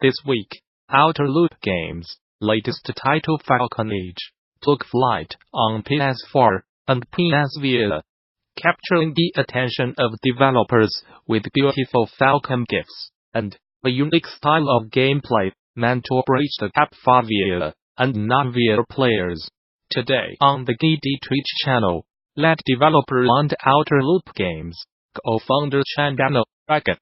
This week, Outer Loop Games' latest title Falcon Age took flight on PS4 and PS Vita, capturing the attention of developers with beautiful Falcon GIFs and a unique style of gameplay meant to bridge the gap for Vita and non-Vita players. Today on the GD Twitch channel, lead developer and Outer Loop Games co-founder Chandana Ragat,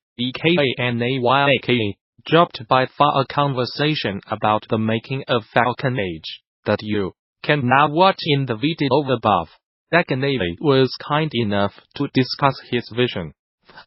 dropped by far a conversation about the making of Falcon Age that you can now watch in the video above. Raganelli was kind enough to discuss his vision.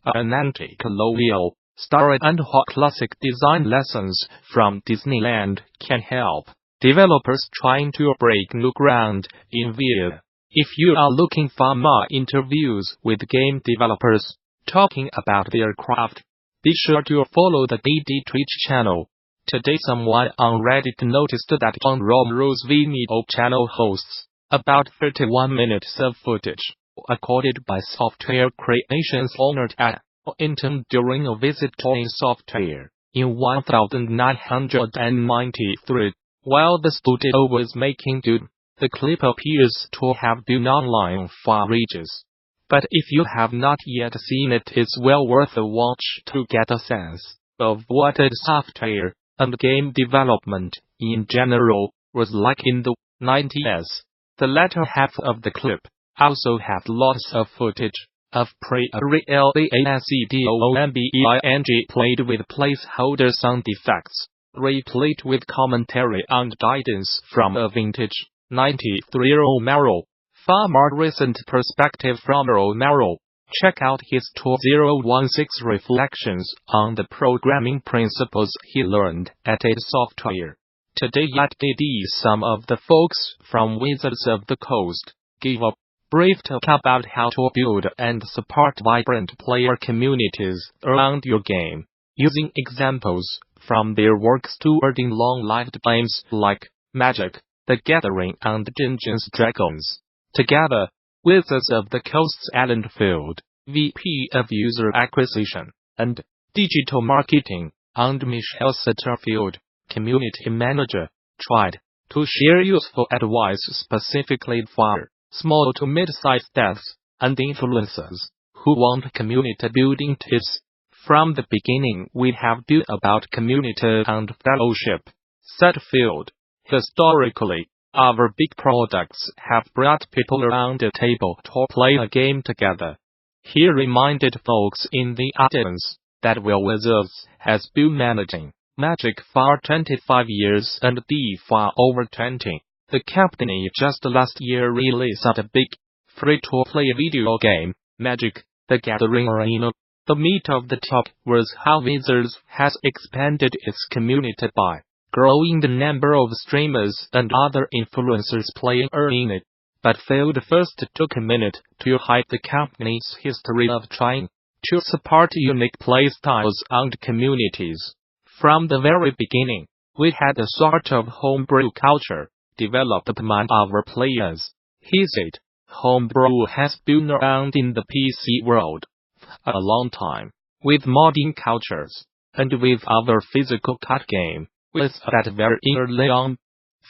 An anti-colonial story and hot classic design lessons from Disneyland can help developers trying to break new ground in VR. If you are looking for more interviews with game developers talking about their craft, be sure to follow the GD Twitch channel. Today someone on Reddit noticed that on Romru's Vimeo channel hosts about 31 minutes of footage recorded by software creations owner at Inton during a visit to software in 1993. While the studio was making good, the clip appears to have been online for ages. But if you have not yet seen it, it's well worth a watch to get a sense of what software and game development in general was like in the 90s. The latter half of the clip also had lots of footage of pre-released played with placeholder sound effects, replayed with commentary and guidance from a vintage 93 Romero. Far more recent perspective from Romero. Check out his 2016 reflections on the programming principles he learned at id Software. Today at GD, some of the folks from Wizards of the Coast give a brief talk about how to build and support vibrant player communities around your game, using examples from their work stewarding long-lived games like Magic, The Gathering and Dungeons & Dragons. Together, Wizards of the Coast's Alan Field, VP of User Acquisition and Digital Marketing, and Michelle Satterfield, Community Manager, tried to share useful advice specifically for small to mid-sized devs and influencers who want community building tips. From the beginning, we have built about community and fellowship. Satterfield, historically, our big products have brought people around a table to play a game together. He reminded folks in the audience that Wizards has been managing Magic for 25 years and D for over 20. The company just last year released a big, free-to-play video game, Magic, The Gathering Arena. The meat of the talk was how Wizards has expanded its community by growing the number of streamers and other influencers playing in it. But Field first took a minute to highlight the company's history of trying to support unique playstyles and communities. From the very beginning, we had a sort of homebrew culture developed among our players. He said, homebrew has been around in the PC world a long time, with modding cultures, and with our physical card game. With that very early on,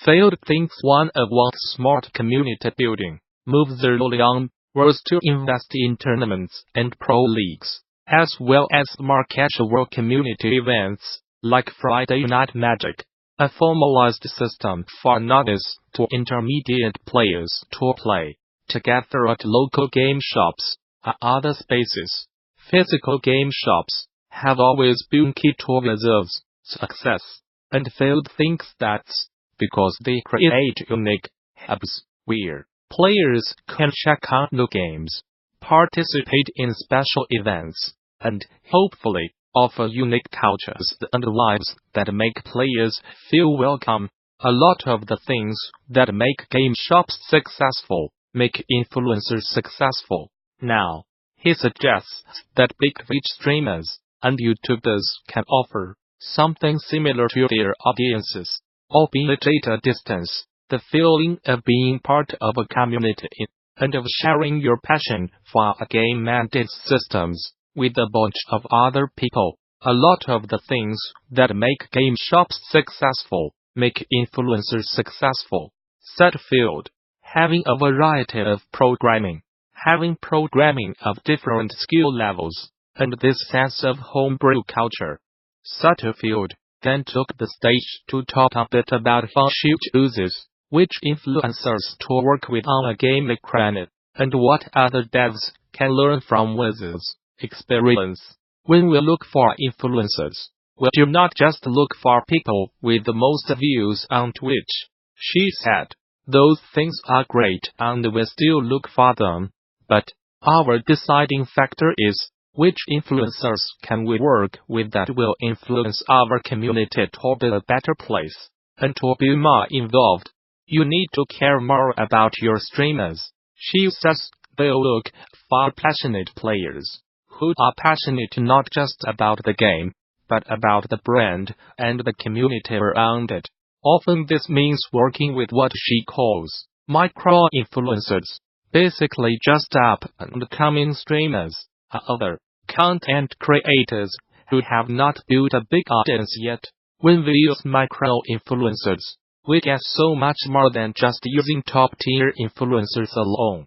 Field thinks one of what smart community building moves early on was to invest in tournaments and pro leagues, as well as more casual community events, like Friday Night Magic, a formalized system for novice to intermediate players to play together at local game shops or other spaces. Physical game shops have always been key to Wizards' success. And Field thinks that's because they create unique hubs where players can check out new games, participate in special events, and hopefully offer unique cultures and lives that make players feel welcome. A lot of the things that make game shops successful make influencers successful. Now, he suggests that big Twitch streamers and YouTubers can offer something similar to their audiences, albeit at a distance. The feeling of being part of a community and of sharing your passion for a game and its systems with a bunch of other people A lot of the things that make game shops successful make influencers successful. Set field. Having a variety of programming. Having programming of different skill levels, and this sense of homebrew culture. Sutterfield then took the stage to talk a bit about fun she chooses, which influencers to work with on a game mechanic, and what other devs can learn from Wiz's experience. When we look for influencers, we do not just look for people with the most views on Twitch, she said. Those things are great and we still look for them, but our deciding factor is, which influencers can we work with that will influence our community to be a better place, and to be more involved. You need to care more about your streamers, she says. They look for passionate players, who are passionate not just about the game, but about the brand and the community around it. Often this means working with what she calls micro-influencers, basically just up-and-coming streamers, other content creators who have not built a big audience yet. When we use micro-influencers, we get so much more than just using top-tier influencers alone,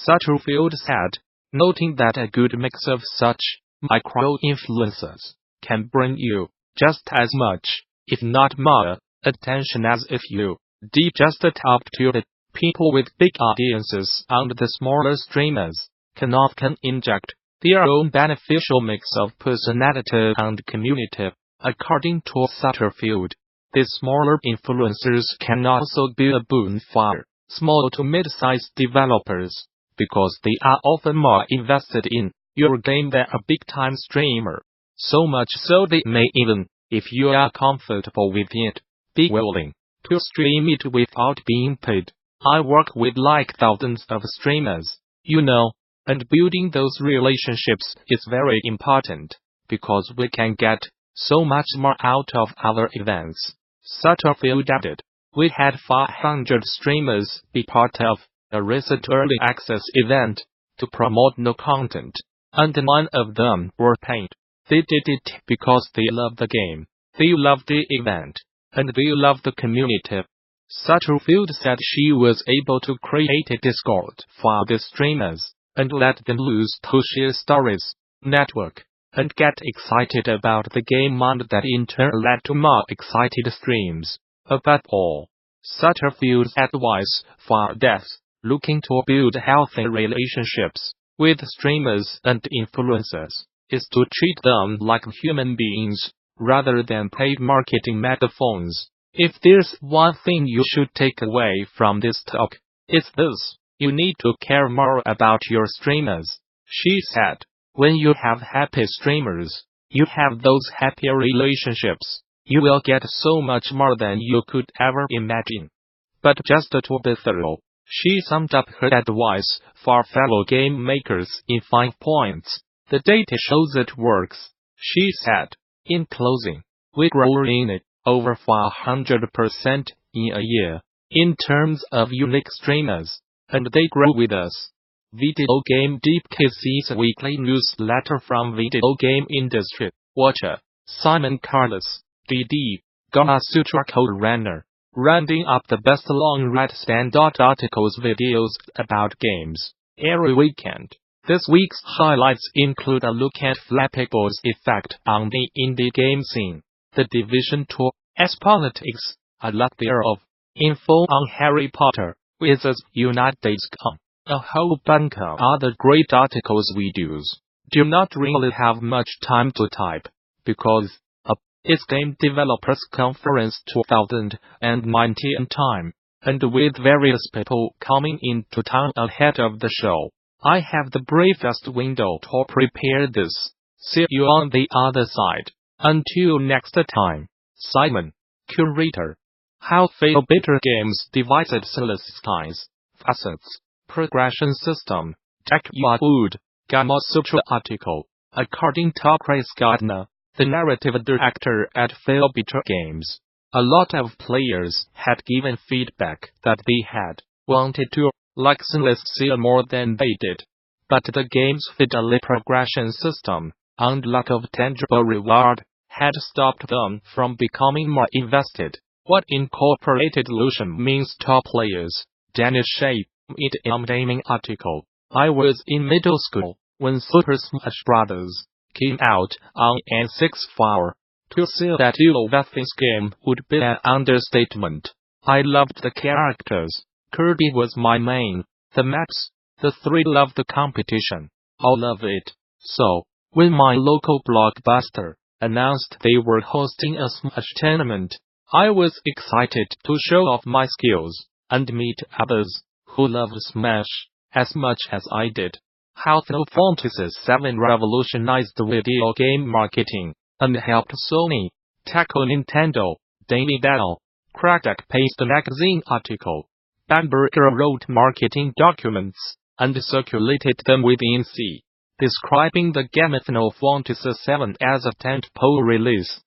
Sutterfield said, noting that a good mix of such micro-influencers can bring you just as much, if not more, attention as if you did just talk to the people with big audiences, and the smaller streamers can often inject their own beneficial mix of personality and community, according to Sutterfield. These smaller influencers can also be a boon for small to mid-sized developers, because they are often more invested in your game than a big-time streamer. So much so they may even, if you are comfortable with it, be willing to stream it without being paid. I work with like thousands of streamers, and building those relationships is very important, because we can get so much more out of our events. Sutterfield added, we had 400 streamers be part of a recent early access event to promote no content, and none of them were paid. They did it because they love the game, they love the event, and they love the community. Sutterfield said she was able to create a Discord for the streamers, and let them loose to share stories, network, and get excited about the game, and that in turn led to more excited streams. Above all, Sutterfield's advice for devs looking to build healthy relationships with streamers and influencers is to treat them like human beings, rather than paid marketing megaphones. If there's one thing you should take away from this talk, it's this: you need to care more about your streamers, she said. When you have happy streamers, you have those happy relationships, you will get so much more than you could ever imagine. But just to be thorough, she summed up her advice for fellow game makers in 5 points. The data shows it works, she said. In closing, we grow in it over 400% in a year, in terms of unique streamers, and they grow with us. Video Game Deep KC's weekly newsletter from video game industry watcher Simon Carlos, DD, Gamasutra Code Runner, rounding up the best long-read standout articles videos about games every weekend. This week's highlights include a look at Flappy Bird's effect on the indie game scene, The Division 2's politics, a lot thereof, info on Harry Potter, Wizards Unite.com, a whole bunch of other great articles videos. Do not really have much time to type, because it's Game Developers Conference 2019 time, and with various people coming into town ahead of the show, I have the briefest window to prepare this. See you on the other side. Until next time. Simon, Curator. How Fail Better Games Divided Celestials, Facets, Progression System, Tech Your Food, Gamasutra article. According to Chris Gardner, the narrative director at Fail Better Games, a lot of players had given feedback that they had wanted to like Celestial more than they did. But the game's fiddly progression system and lack of tangible reward had stopped them from becoming more invested. What incorporated illusion means top players. Danish Shape, it naming article. I was in middle school when Super Smash Bros. Came out on N64. To say that I loved this game would be an understatement. I loved the characters. Kirby was my main. The maps, the thrill of the competition. All of it. So, when my local Blockbuster announced they were hosting a Smash tournament, I was excited to show off my skills and meet others who loved Smash as much as I did. How Final Fantasy VII revolutionized video game marketing and helped Sony tackle Nintendo. Daily Dial, Crackback Paste magazine article. Bamberger wrote marketing documents and circulated them within C, describing the game Final Fantasy VII as a tentpole release.